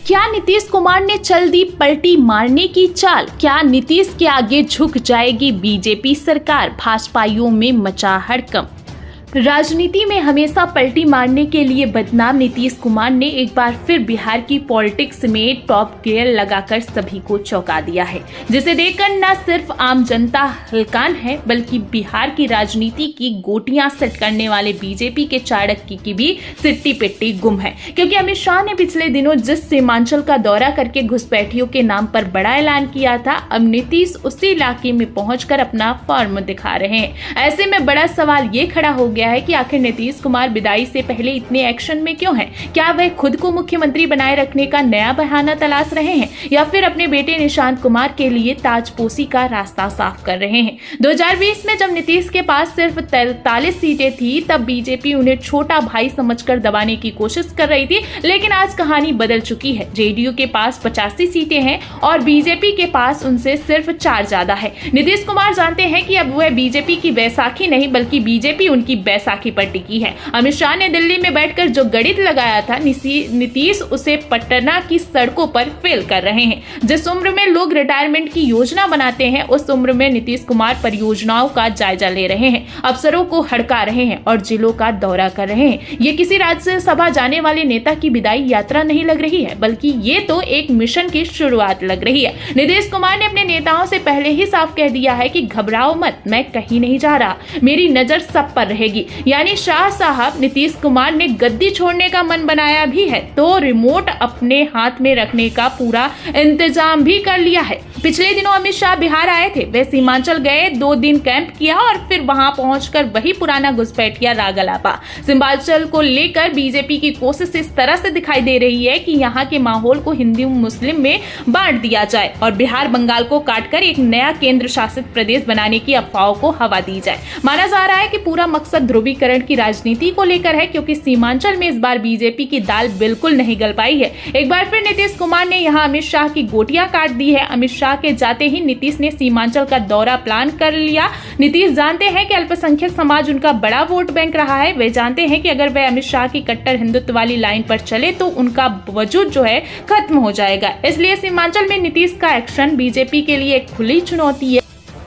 क्या नीतीश कुमार ने चल दी पलटी मारने की चाल? क्या नीतीश के आगे झुक जाएगी बीजेपी सरकार? भाजपाइयों में मचा हड़कंप। राजनीति में हमेशा पलटी मारने के लिए बदनाम नीतीश कुमार ने एक बार फिर बिहार की पॉलिटिक्स में टॉप गियर लगाकर सभी को चौंका दिया है, जिसे देखकर न सिर्फ आम जनता हलकान है बल्कि बिहार की राजनीति की गोटियां सेट करने वाले बीजेपी के चाणक्य की भी सिट्टी पिट्टी गुम है। क्योंकि अमित शाह ने पिछले दिनों जिस सीमांचल का दौरा करके घुसपैठियों के नाम पर बड़ा ऐलान किया था, अब नीतीश उसी इलाके में पहुंचकर अपना फॉर्म दिखा रहे हैं। ऐसे में बड़ा सवाल ये खड़ा हो गया है कि आखिर नीतीश कुमार विदाई से पहले इतने एक्शन में क्यों हैं? क्या वह खुद को मुख्यमंत्री बनाए रखने का नया बहाना तलाश रहे हैं या फिर अपने बेटे निशांत कुमार के लिए ताजपोशी का रास्ता साफ कर रहे हैं? 2020 में जब नीतीश के पास सिर्फ 43 सीटें थी, तब बीजेपी उन्हें छोटा भाई समझकर दबाने की कोशिश कर रही थी, लेकिन आज कहानी बदल चुकी है। जेडीयू के पास 85 सीटें हैं और बीजेपी के पास उनसे सिर्फ 4 ज्यादा है। नीतीश कुमार जानते हैं कि अब वह बीजेपी की बैसाखी नहीं बल्कि बीजेपी उनकी बैसाखी पर टिकी है। अमित शाह ने दिल्ली में बैठकर जो गणित लगाया था, नीतीश उसे पटना की सड़कों पर फेल कर रहे हैं। जिस उम्र में लोग रिटायरमेंट की योजना बनाते हैं, उस उम्र में नीतीश कुमार परियोजनाओं का जायजा ले रहे हैं, अफसरों को हड़का रहे हैं और जिलों का दौरा कर रहे हैं। ये किसी राज्यसभा जाने वाले नेता की विदाई यात्रा नहीं लग रही है, बल्कि ये तो एक मिशन की शुरुआत लग रही है। नीतीश कुमार ने अपने नेताओं से पहले ही साफ कह दिया है कि घबराओ मत, मैं कहीं नहीं जा रहा, मेरी नजर सब पर रहेगी। यानी शाह साहब, नीतीश कुमार ने गद्दी छोड़ने का मन बनाया भी है तो रिमोट अपने हाथ में रखने का पूरा इंतजाम भी कर लिया है। पिछले दिनों अमित शाह बिहार आए थे, वे सीमांचल गए, 2 दिन कैंप किया और फिर वहां पहुंचकर वही पुराना घुसपैठिया राग अलापा। सीमांचल को लेकर बीजेपी की कोशिश इस तरह से दिखाई दे रही है कि यहाँ के माहौल को हिंदू मुस्लिम में बांट दिया जाए और बिहार बंगाल को काटकर एक नया केंद्र शासित प्रदेश बनाने की अफवाहों को हवा दी जाए। माना जा रहा है कि पूरा मकसद ध्रुवीकरण की राजनीति को लेकर है, क्योंकि सीमांचल में इस बार बीजेपी की दाल बिल्कुल नहीं गल पाई है। एक बार फिर नीतीश कुमार ने यहां अमित शाह की गोटियां काट दी है। अमित शाह के जाते ही नीतीश ने सीमांचल का दौरा प्लान कर लिया। नीतीश जानते हैं कि अल्पसंख्यक समाज उनका बड़ा वोट बैंक रहा है। वे जानते हैं कि अगर वे अमित शाह की कट्टर हिंदुत्व वाली लाइन पर चले तो उनका वजूद जो है खत्म हो जाएगा। इसलिए सीमांचल में नीतीश का एक्शन बीजेपी के लिए एक खुली चुनौती है।